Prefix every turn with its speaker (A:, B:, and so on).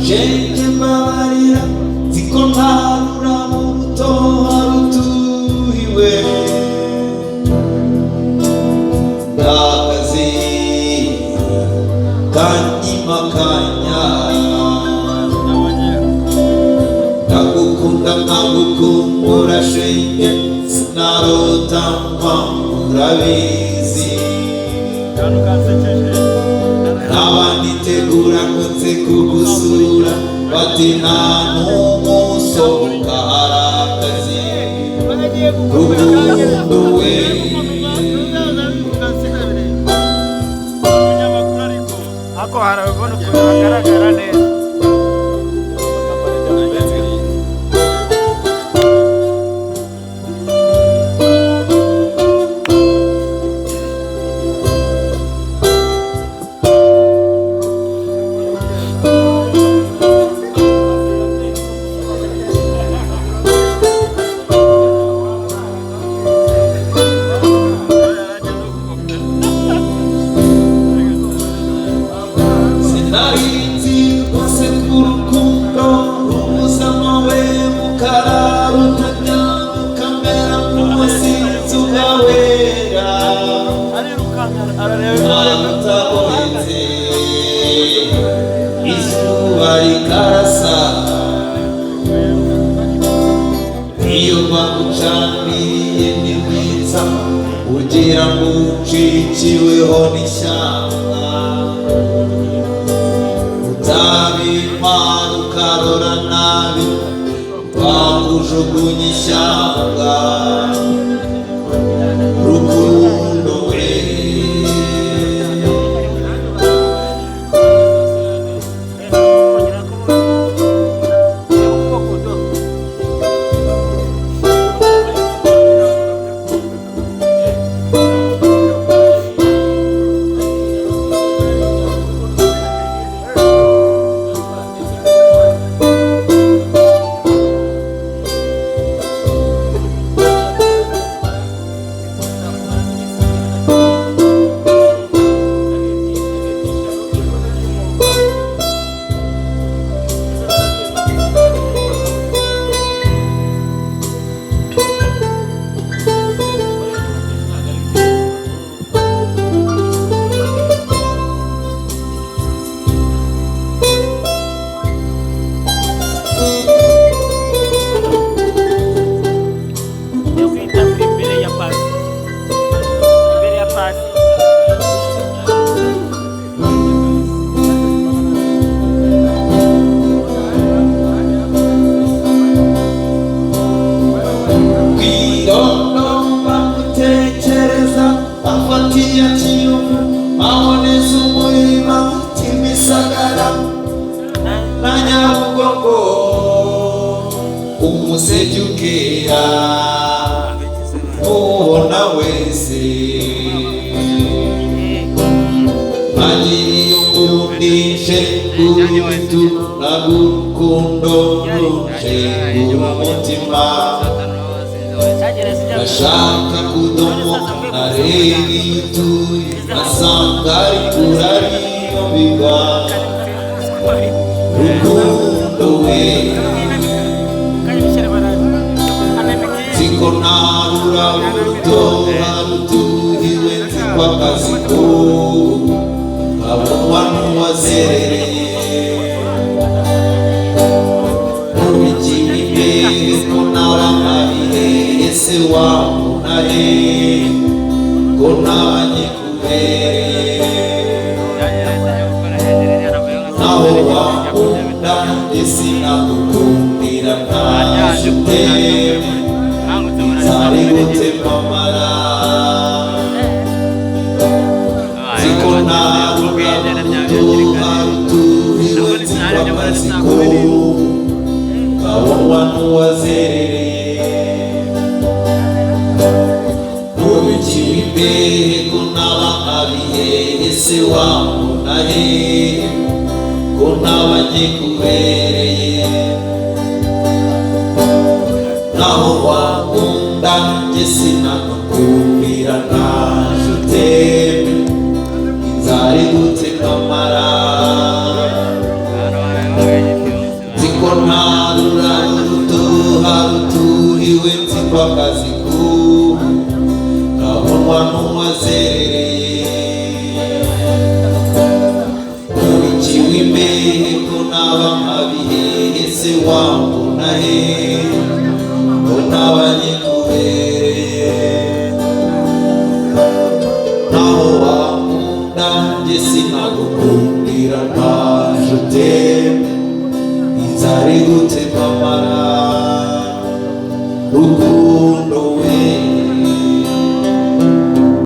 A: gente mbabarira ziko ntarura mu buto harutuhiwe ndakazi kanyimakanya ndagukunda nkagukumbura shenge sinarota urabizi abanitegura nkunze kugusura bati nta n'umusohoka harakazi rukundo we
B: ako harabibona ukuntu hagaragara neza
A: izuba rikarasa iyo bagucaniye n'ibitsa ugira ngo ucikiweho n'ishyamba utabimara ukarora nabi bakujugunya ishyamba rukundo we umusejukira ubona wese magiriye umurundishe urutu nagurukundo ruje umutima bashaka kudomona rege yutuye asanga ari kurariyo biga rukundo we ziko ntarura uruto harutuhiwe nziko akazi ko kabonwa n'uwazerereye mubikira imbere ko naramariye ese wamunahe ko nanyikubereye naho wakunda njye sinagukundira ntajute Sari gutema amara ziko ntaruka harutuhiwe nziko akazi ko kabonwa n'uwazerereye imbehe ko naba nkabihehe se wambona hehe ko naba nkikubereye naho wankunda njye sinagukundira naje uteme inzara iguteka amara nziko nta rurabo rutoha ruturiwe nziko akazi kubu kabonwa n'uwazerereye nkubikiwe imbehe ko naba nkabihehe se wambona hehe ko naba nkikubereye naho wankunda njye sinagukundira naje uteme inzara iguteka amara